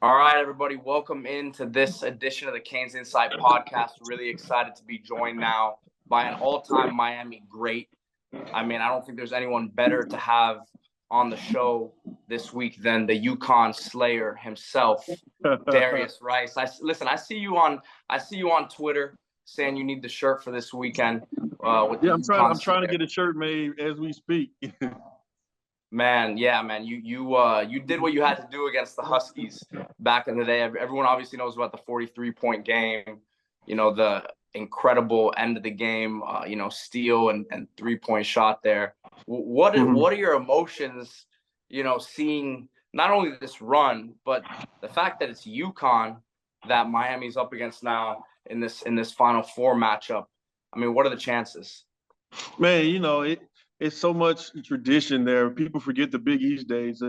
All right, everybody, welcome into this edition of the CanesInSight podcast. Really excited to be joined now by an all-time Miami great. I mean, I don't think there's anyone better to have on the show this week than the UConn Slayer himself, Darius Rice. I see you on Twitter saying you need the shirt for this weekend. I'm trying to get a shirt made as we speak. Man, you did what you had to do against the Huskies back in the day. Everyone obviously knows about the 43-point game, the incredible end of the game, steal and 3-point shot there. What are your emotions, seeing not only this run, but the fact that it's UConn that Miami's up against now in this Final Four matchup? I mean, what are the chances? Man, it's so much tradition there. People forget the Big East days.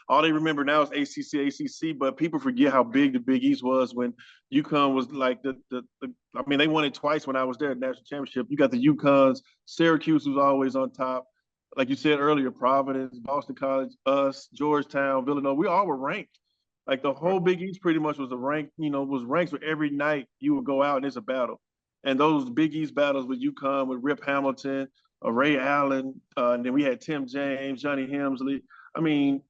All they remember now is ACC, but people forget how big the Big East was when UConn was like they won it twice when I was there at National Championship. You got the UConns, Syracuse was always on top. Like you said earlier, Providence, Boston College, us, Georgetown, Villanova, we all were ranked. Like the whole Big East pretty much was was ranked where every night you would go out and it's a battle. And those Big East battles with UConn, with Rip Hamilton, Ray Allen, and then we had Tim James, Johnny Hemsley. I mean,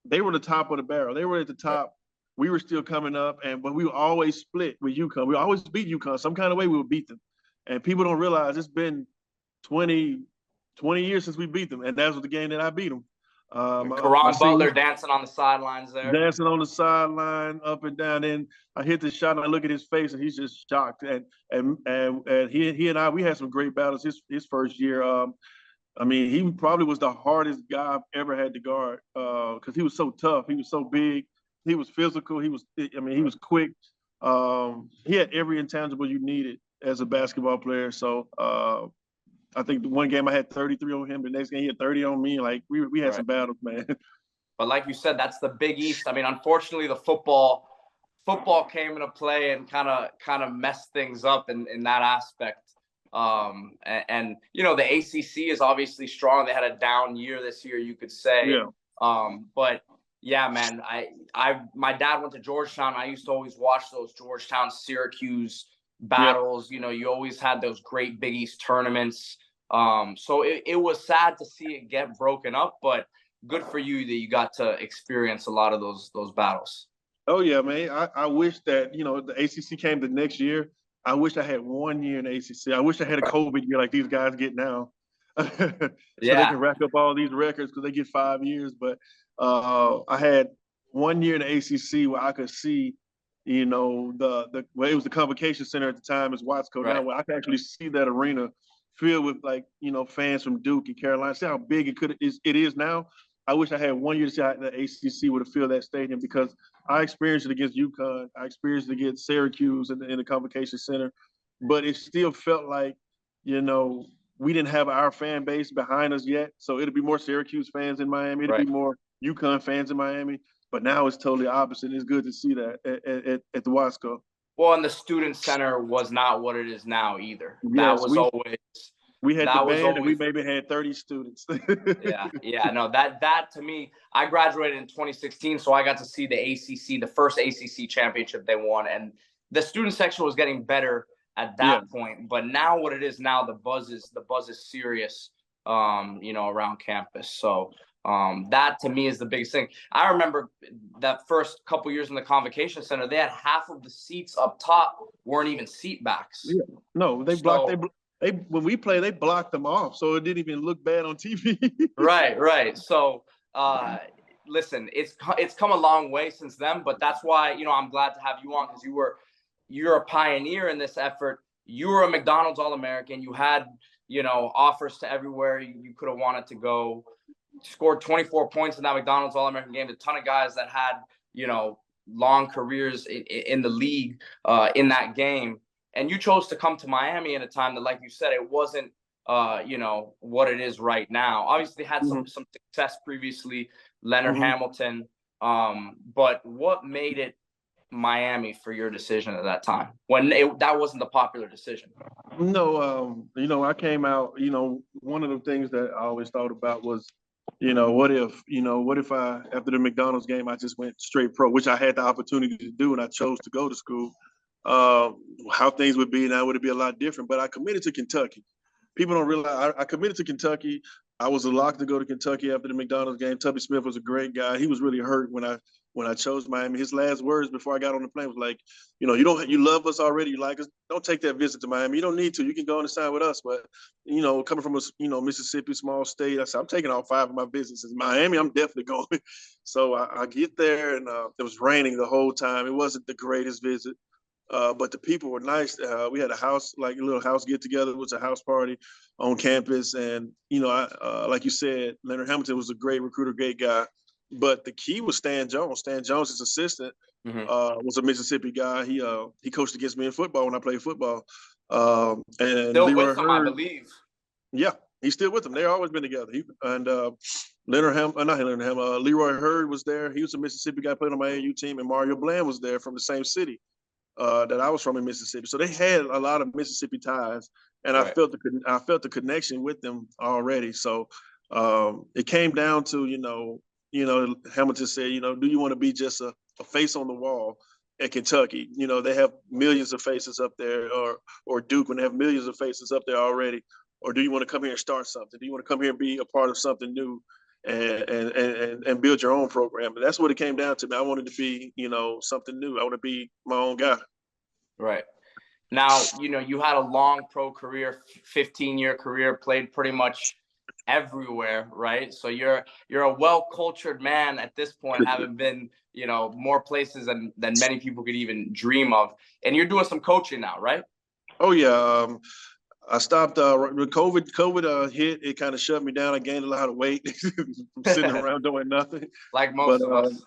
they were the top of the barrel. They were at the top. We were still coming up, but we were always split with UConn. We always beat UConn. Some kind of way we would beat them. And people don't realize it's been 20 years since we beat them, and that was the game that I beat them. Karan Butler dancing on the sidelines there. Dancing on the sideline, up and down. And I hit the shot, and I look at his face, and he's just shocked. And he and I, we had some great battles his first year. He probably was the hardest guy I've ever had to guard because he was so tough. He was so big. He was physical. He was quick. He had every intangible you needed as a basketball player. So I think the one game I had 33 on him. The next game he had 30 on me. Like we had some battles, man. But like you said, that's the Big East. I mean, unfortunately, the football came into play and kind of messed things up in that aspect. And the ACC is obviously strong. They had a down year this year, you could say. Yeah. But yeah, man, my dad went to Georgetown. I used to always watch those Georgetown Syracuse battles. Yeah. You always had those great Big East tournaments. So it was sad to see it get broken up, but good for you that you got to experience a lot of those battles. Oh yeah, man. I wish that, the ACC came the next year. I wish I had 1 year in the ACC. I wish I had a COVID year like these guys get now. So they can rack up all these records because they get 5 years. But I had 1 year in the ACC where I could see, it was the Convocation Center at the time as Watsco now, where I could actually see that arena filled with fans from Duke and Carolina. See how big it is now. I wish I had 1 year to see how the ACC would have filled that stadium because I experienced it against UConn. I experienced it against Syracuse in the Convocation Center, but it still felt like, we didn't have our fan base behind us yet. So it'd be more Syracuse fans in Miami. It'd be more UConn fans in Miami. But now it's totally opposite. It's good to see that at the Wasco. Well, and the student center was not what it is now either. Yes, that was always. We had the band and we maybe had 30 students. No, that to me, I graduated in 2016, so I got to see the first ACC championship they won, and the student section was getting better at that point. But now what it is now, the buzz is serious, around campus. So that to me is the biggest thing. I remember that first couple years in the Convocation Center, they had half of the seats up top weren't even seat backs. Yeah. No, when we play, they blocked them off, so it didn't even look bad on TV. Right. So, listen, it's come a long way since then, but that's why, I'm glad to have you on because you're a pioneer in this effort. You were a McDonald's All-American. You had, offers to everywhere you could have wanted to go. Scored 24 points in that McDonald's All-American game. A ton of guys that had, long careers in the league in that game. And you chose to come to Miami at a time that, like you said, it wasn't, what it is right now. Obviously, they had some success previously, Leonard Hamilton. But what made it Miami for your decision at that time when that wasn't the popular decision? No, I came out, one of the things that I always thought about was what if I, after the McDonald's game, I just went straight pro, which I had the opportunity to do, and I chose to go to school. Uh, how things would be now, would it be a lot different? But I committed to Kentucky. People don't realize I committed to Kentucky. I was locked to go to Kentucky after the McDonald's game. Tubby Smith was a great guy. He was really hurt when I chose Miami. His last words before I got on the plane was like, you love us already. You like us. Don't take that visit to Miami. You don't need to. You can go and sign with us. But coming from Mississippi, small state, I said I'm taking all 5 of my visits. In Miami, I'm definitely going. So I get there, and it was raining the whole time. It wasn't the greatest visit. But the people were nice. We had a little house get together. It was a house party on campus. And, like you said, Leonard Hamilton was a great recruiter, great guy. But the key was Stan Jones. Stan Jones, his assistant, was a Mississippi guy. He coached against me in football when I played football. And still Leroy with him, Hurd, I believe. Yeah, he's still with them. They've always been together. Leroy Hurd was there. He was a Mississippi guy, played on my AAU team. And Mario Bland was there from the same city that I was from in Mississippi. So they had a lot of Mississippi ties, and Right. I felt the connection with them already. So it came down to Hamilton said, do you want to be just a face on the wall at Kentucky? They have millions of faces up there, or Duke when they have millions of faces up there already. Or do you want to come here and start something? Do you want to come here and be a part of something new and build your own program? And that's what it came down to. I wanted to be, something new. I want to be my own guy. Right. Now, you had a long pro career, 15-year career, played pretty much everywhere, right? So you're a well-cultured man at this point, having been, more places than many people could even dream of. And you're doing some coaching now, right? Oh yeah. I stopped when COVID hit. It kind of shut me down. I gained a lot of weight from sitting around doing nothing. Like most of us.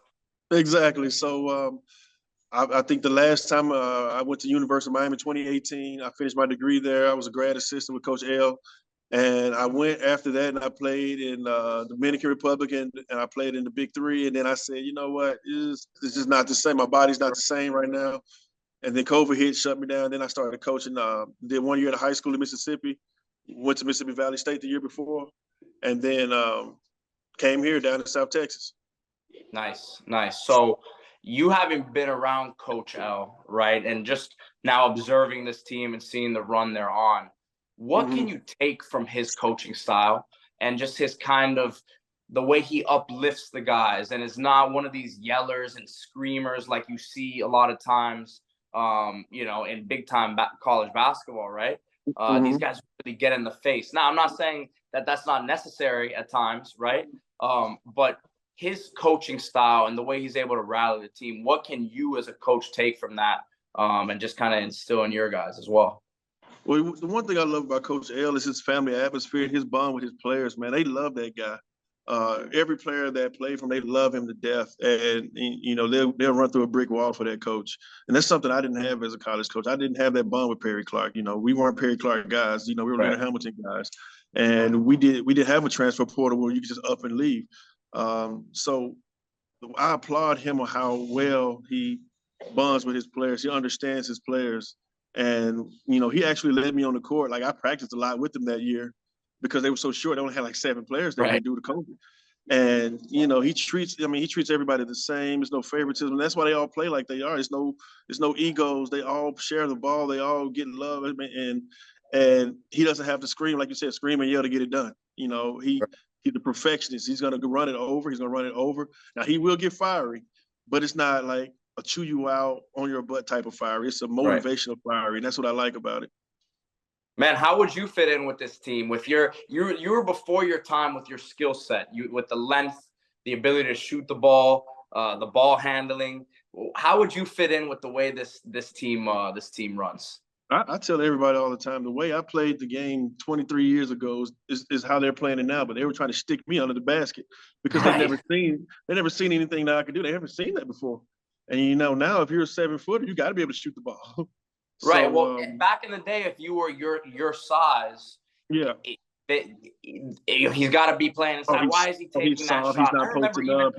Exactly. So I think the last time I went to University of Miami in 2018, I finished my degree there. I was a grad assistant with Coach L. And I went after that, and I played in Dominican Republic, and I played in the Big Three. And then I said, you know what, it's just not the same. My body's not the same right now. And then COVID hit, shut me down. Then I started coaching. Did 1 year at a high school in Mississippi. Went to Mississippi Valley State the year before, and then came here down in South Texas. Nice. So you haven't been around Coach L, right? And just now observing this team and seeing the run they're on. What can you take from his coaching style and just his kind of the way he uplifts the guys and is not one of these yellers and screamers like you see a lot of times, in big time college basketball, right? These guys really get in the face. Now, I'm not saying that that's not necessary at times, right? But his coaching style and the way he's able to rally the team, what can you as a coach take from that and just kind of instill in your guys as well? Well, the one thing I love about Coach L is his family atmosphere and his bond with his players, man. They love that guy. Every player that played from, they love him to death. And they'll run through a brick wall for that coach. And that's something I didn't have as a college coach. I didn't have that bond with Perry Clark. We weren't Perry Clark guys. We were Leonard Hamilton guys. And we did have a transfer portal where you could just up and leave. So I applaud him on how well he bonds with his players. He understands his players. And, he actually led me on the court. Like, I practiced a lot with him that year because they were so short. They only had like 7 players there due to COVID. And, he treats everybody the same. There's no favoritism. That's why they all play like they are. There's no egos. They all share the ball. They all get love. And he doesn't have to scream, like you said, scream and yell to get it done. He's the perfectionist. He's going to run it over. He's going to run it over. Now, he will get fiery, but it's not like a chew you out on your butt type of fire. It's a motivational fire, and that's what I like about it. Man, how would you fit in with this team? With you were before your time with your skill set, with the length, the ability to shoot the ball handling. How would you fit in with the way this team runs? I tell everybody all the time, the way I played the game 23 years ago is how they're playing it now. But they were trying to stick me under the basket because they never seen anything that I could do. They haven't seen that before. And now if you're a 7-footer, you got to be able to shoot the ball. Right. So, well, back in the day, if you were your size, he's got to be playing inside. Why is he taking that shot? He's not posting up.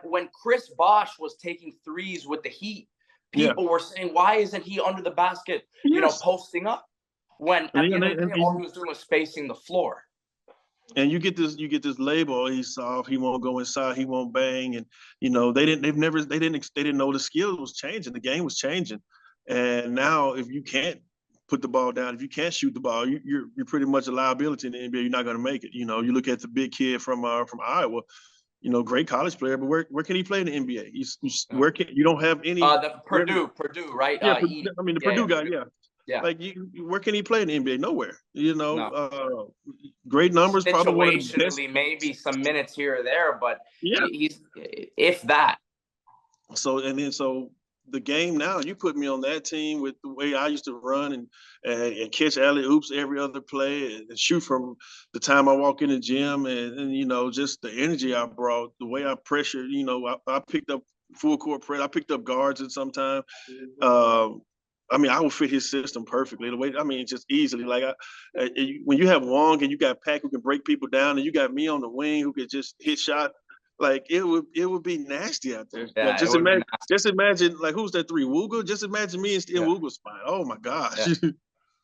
When Chris Bosh was taking threes with the Heat, people were saying, why isn't he under the basket, posting up? When at the end of the day, all he was doing was spacing the floor. And you get this label, oh, he's soft, he won't go inside, he won't bang. And, they didn't know the skill was changing, the game was changing. And now if you can't put the ball down, if you can't shoot the ball, you're pretty much a liability in the NBA. You're not going to make it. You look at the big kid from Iowa, great college player, but where can he play in the NBA? Where can you don't have any the Purdue, right? Yeah, the Purdue guy, yeah. Yeah. Like where can he play in the NBA? Nowhere. No. Great numbers, probably one of the best. Maybe some minutes here or there, but yeah, he's if that. So the game now, you put me on that team with the way I used to run and catch alley oops every other play and shoot from the time I walk in the gym and just the energy I brought, the way I pressured. I picked up full court press. I picked up guards at some time. I would fit his system perfectly. The way, just easily. Like when you have Wong and you got Pack who can break people down, and you got me on the wing who could just hit shot, like it would be nasty out there. Yeah, like, just imagine, like who's that three? Wooga? Just imagine me in Wooga's spot. Oh my gosh. Yeah.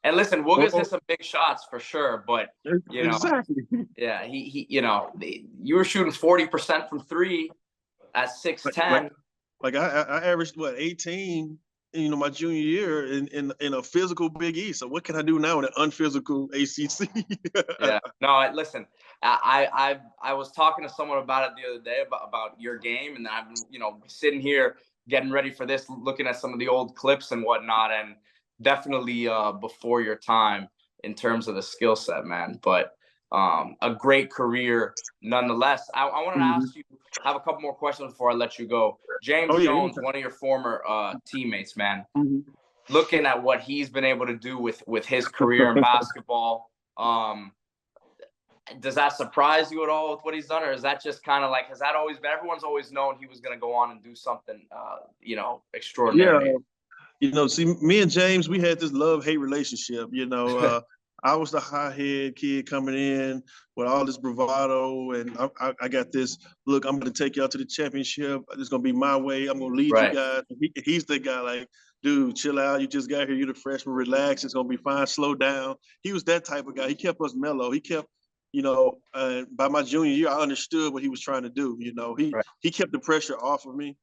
And listen, Wooga's hit some big shots for sure, but exactly. Yeah, he you were shooting 40% from three at 6'10". Like I averaged 18. My junior year in a physical Big East. So what can I do now in an unphysical ACC? Yeah. No, listen. I was talking to someone about it the other day about your game, and I'm sitting here getting ready for this, looking at some of the old clips and whatnot, and definitely before your time in terms of the skill set, man. But a great career nonetheless. I want to ask you, have a couple more questions before I let you go. James Jones, one of your former teammates, man, looking at what he's been able to do with his career in basketball, does that surprise you at all with what he's done? Or is that just kind of like, has that always been, everyone's always known he was going to go on and do something, extraordinary? Yeah. See, me and James, we had this love-hate relationship, I was the hot-head kid coming in with all this bravado, and I got this, look, I'm going to take y'all to the championship. It's going to be my way. I'm going to lead you guys. He's the guy like, dude, chill out. You just got here. You're the freshman. Relax. It's going to be fine. Slow down. He was that type of guy. He kept us mellow. He kept, by my junior year, I understood what he was trying to do. He kept the pressure off of me.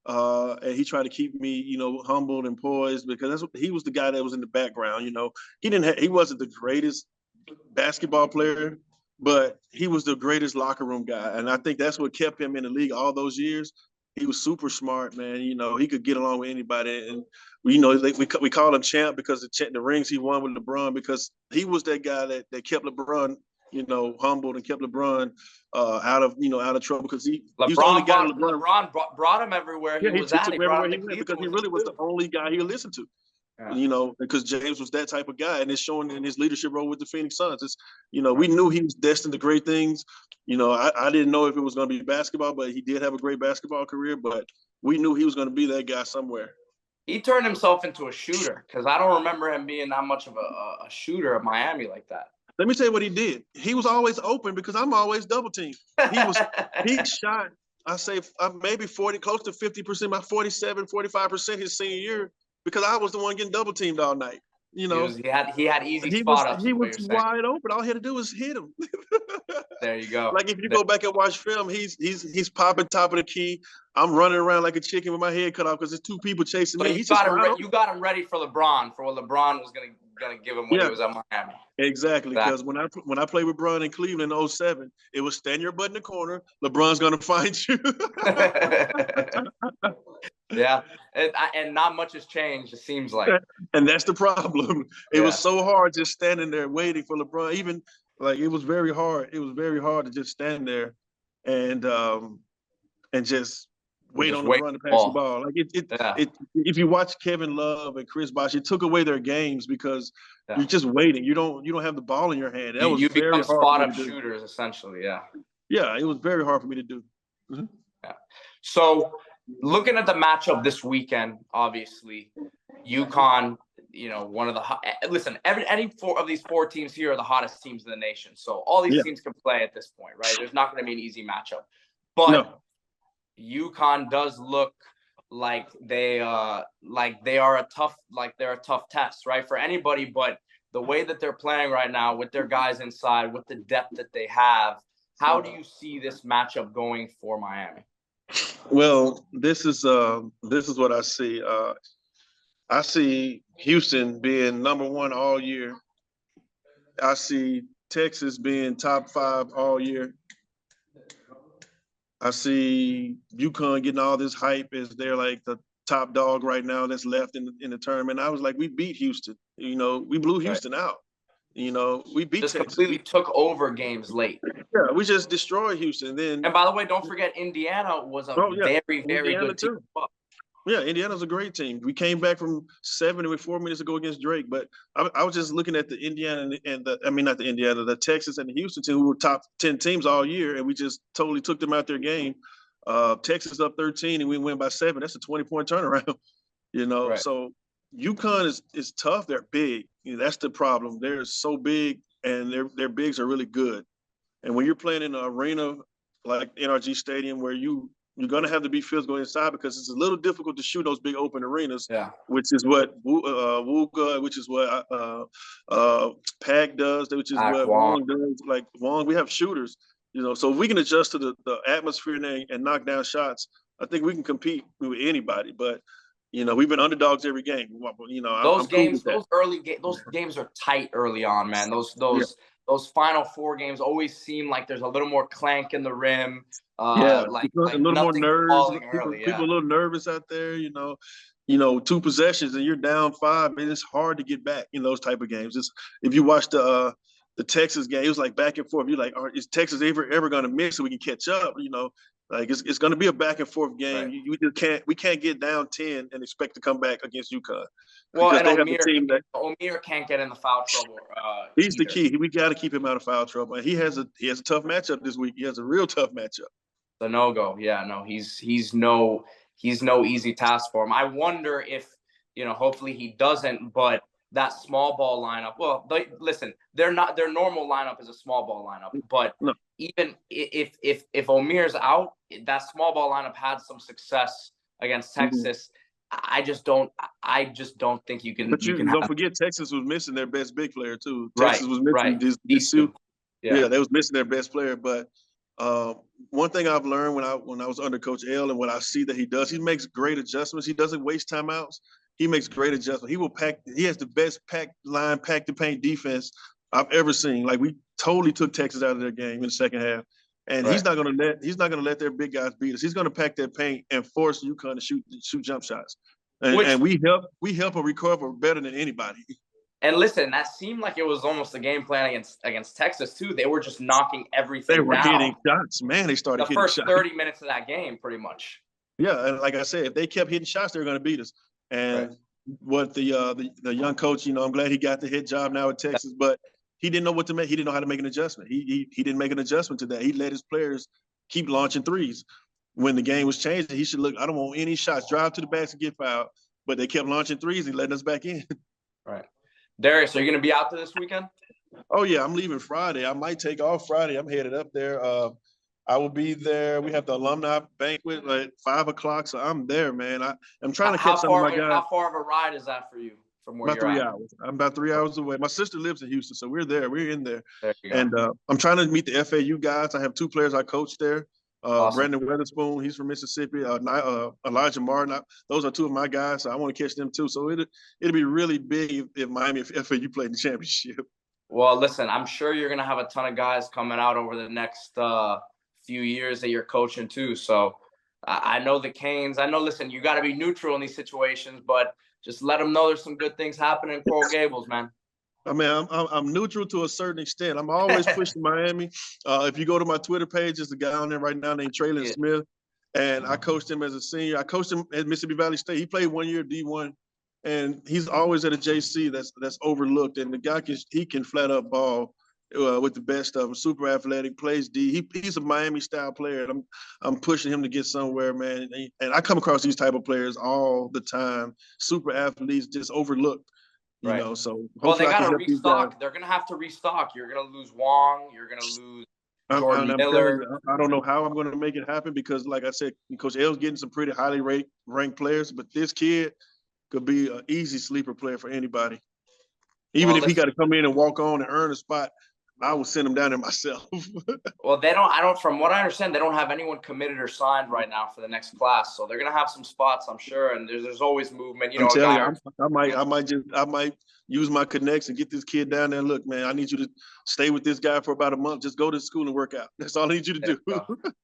And he tried to keep me, humbled and poised, because he was the guy that was in the background. He wasn't the greatest basketball player, but he was the greatest locker room guy. And I think that's what kept him in the league all those years. He was super smart, man. He could get along with anybody. And, we call him champ because the rings he won with LeBron, because he was that guy that kept LeBron, humbled, and kept LeBron out of trouble, because he was the only guy. LeBron brought him everywhere he was at. He brought him because he really was the only guy he would listen to. Yeah. Because James was that type of guy, and it's showing in his leadership role with the Phoenix Suns. It's, we knew he was destined to great things. I didn't know if it was going to be basketball, but he did have a great basketball career. But we knew he was going to be that guy somewhere. He turned himself into a shooter, because I don't remember him being that much of a shooter at Miami like that. Let me tell you what he did. He was always open, because I'm always double teamed. He shot, I say maybe 40, close to 50%, about 47, 45% his senior year, because I was the one getting double teamed all night. He had easy spot ups. He was wide open. All he had to do was hit him. There you go. Like if you go back and watch film, he's popping top of the key. I'm running around like a chicken with my head cut off because there's two people chasing me. You got him ready for LeBron, for what LeBron was gonna give him when he was at Miami. Exactly, because when I played with Bron in Cleveland in 07, it was stand your butt in the corner. LeBron's gonna find you. Yeah, and not much has changed, it seems like. And that's the problem. It was so hard just standing there waiting for LeBron. Even like it was very hard. It was very hard to just stand there and just wait on LeBron to pass the ball. Like if you watch Kevin Love and Chris Bosh, it took away their games because you're just waiting. You don't have the ball in your hand. That was very hard. Spot up shooters, essentially. Yeah. Yeah, it was very hard for me to do. Mm-hmm. Yeah. So, looking at the matchup this weekend, obviously, UConn, one of the any four of these four teams here are the hottest teams in the nation. So all these teams can play at this point, right? There's not going to be an easy matchup, but UConn does look like they're a tough test, right, for anybody. But the way that they're playing right now with their guys inside, with the depth that they have, how do you see this matchup going for Miami? Well, this is what I see. I see Houston being #1 all year. I see Texas being top 5 all year. I see UConn getting all this hype as they're like the top dog right now that's left in the tournament. I was like, we beat Houston. We blew Houston out. We beat Just Texas. completely took over games late. Yeah, we just destroyed Houston. Then, and by the way, don't forget Indiana was a very, very Indiana good team. Yeah, Indiana's a great team. We came back from 7 with 4 minutes to go against Drake, but I was just looking at the Indiana and the Texas and the Houston team, who were top 10 teams all year, and we just totally took them out their game. Texas up 13 and we win by 7. That's a 20-point turnaround. Right. So UConn is tough. They're big. That's the problem. They're so big, and their bigs are really good. And when you're playing in an arena like NRG Stadium, where you're going to have to be physical inside, because it's a little difficult to shoot those big open arenas, which is what Wooga, which is what Pack does, which is what Wong does. Like Wong, we have shooters, so if we can adjust to the atmosphere and knock down shots, I think we can compete with anybody. But, we've been underdogs every game. Those games are tight early on, man. Those Final Four games always seem like there's a little more clank in the rim. A little more nerves. People a little nervous out there. 2 possessions and you're down 5, and it's hard to get back in those type of games. If you watch the Texas game, it was like back and forth. You're like, is Texas ever going to miss so we can catch up? It's going to be a back and forth game. Right. We can't get down 10 and expect to come back against UConn. Well, and Omier can't get in the foul trouble. He's the key. We got to keep him out of foul trouble. And he has a tough matchup this week. He has a real tough matchup. The no-go. Yeah, no, he's no easy task for him. I wonder if, hopefully he doesn't, but that small ball lineup, well, their normal lineup is a small ball lineup, but even if Omier's out, that small ball lineup had some success against Texas. Mm-hmm. I just don't think you can. But don't forget, Texas was missing their best big player too. Texas was missing these two. Yeah, they was missing their best player. But one thing I've learned when I was under Coach L, and what I see that he does, he makes great adjustments. He doesn't waste timeouts. He makes great adjustments. He has the best pack to paint defense I've ever seen. Like, we totally took Texas out of their game in the second half. And he's not going to let their big guys beat us. He's going to pack that paint and force UConn to shoot jump shots. And we help him recover better than anybody. And listen, that seemed like it was almost a game plan against Texas too. They were just knocking everything down. They were hitting shots, man. They started hitting shots. The first 30 minutes of that game, pretty much. Yeah, and like I said, if they kept hitting shots, they were going to beat us. And what the young coach, I'm glad he got the head job now at Texas, but he didn't know what to make. He didn't know how to make an adjustment. He didn't make an adjustment to that. He let his players keep launching threes. When the game was changing, he should look, I don't want any shots. Drive to the basket, get fouled. But they kept launching threes and letting us back in. Right. Darius, are you going to be out there this weekend? Oh, yeah. I'm leaving Friday. I might take off Friday. I'm headed up there. I will be there. We have the alumni banquet at 5 o'clock, so I'm there, man. I'm trying to catch some of my guys. How far of a ride is that for you? About 3 hours. I'm about 3 hours away. My sister lives in Houston, so we're there. We're in there. And I'm trying to meet the FAU guys. I have 2 players I coach there. Awesome. Brandon Weatherspoon, he's from Mississippi. Elijah Martin. Those are 2 of my guys, so I want to catch them too. So it'll be really big if Miami, if FAU played the championship. Well, listen, I'm sure you're going to have a ton of guys coming out over the next few years that you're coaching too. So I know the Canes. I know, listen, you got to be neutral in these situations, but just let them know there's some good things happening in Coral Gables, man. I mean, I'm neutral to a certain extent. I'm always pushing Miami. If you go to my Twitter page, there's a guy on there right now named Traylon Smith, and I coached him as a senior. I coached him at Mississippi Valley State. He played 1 year D1, and he's always at a JC that's overlooked. And the guy can flat up ball with the best of them. Super athletic, plays D. He's a Miami style player. And I'm pushing him to get somewhere, man. And I come across these type of players all the time. Super athletes just overlooked. So they got to restock. They're going to have to restock. You're going to lose Wong. You're going to lose Jordan Miller. I don't know how I'm going to make it happen because, like I said, Coach L's getting some pretty highly ranked players, but this kid could be an easy sleeper player for anybody. Even Well, if he got listen. to come in and walk on and earn a spot, I would send him down there myself. Well, they don't. I don't. From what I understand, they don't have anyone committed or signed right now for the next class. So they're gonna have some spots, I'm sure. And there's always movement. I'm A telling guy. you, I might use my connects and get this kid down there. Look, man, I need you to stay with this guy for about a month. Just go to school and work out. That's all I need you to There do. you go. But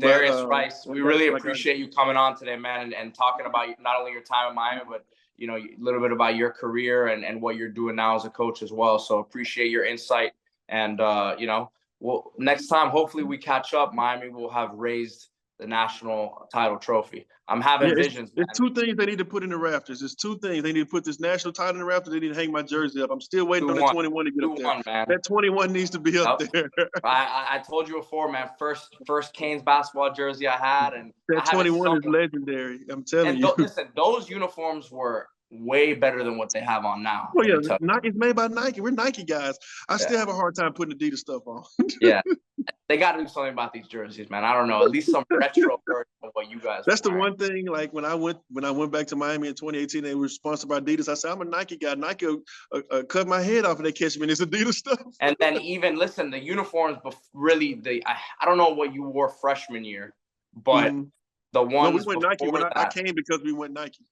Darius Rice, we really like appreciate you coming on today, man, and talking about not only your time in Miami, but a little bit about your career and what you're doing now as a coach as well. So appreciate your insight. And well, next time, hopefully we catch up. Miami will have raised the national title trophy. I'm having visions, man. It's two things they need to put in the rafters. It's two things. They need to put this national title in the rafters. They need to hang my jersey up. I'm still waiting on that 21 to get up there. Man. That 21 needs to be up there. I told you before, man. First Canes basketball jersey I had, and that 21 is legendary. I'm telling you. Listen, those uniforms were way better than what they have on now. Oh yeah, Nike's made by Nike. We're Nike guys. I still have a hard time putting Adidas stuff on. Yeah, they got to do something about these jerseys, man. I don't know. At least some retro version of what you guys. That's the one thing. Like when I went back to Miami in 2018, they were sponsored by Adidas. I said, I'm a Nike guy. Nike will cut my head off if they catch me in this Adidas stuff. And then even listen, the uniforms, really, I don't know what you wore freshman year, but the ones we went Nike. I came because we went Nike.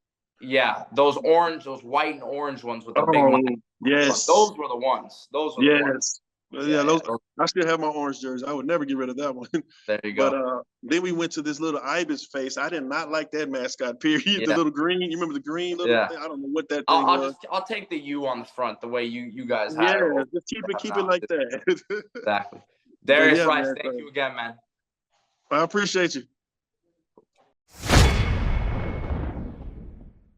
Yeah, those white and orange ones with the big money. Yes. Those were the ones. Those were the ones. Yeah, I still have my orange jersey. I would never get rid of that one. There you go. But then we went to this little ibis face. I did not like that mascot, period. Yeah. The little green. You remember the green little thing? I don't know what that thing was. I'll take the U on the front, the way you guys had it. Yeah, just keep it like that. Exactly. Darius Rice, thank you again, man. I appreciate you.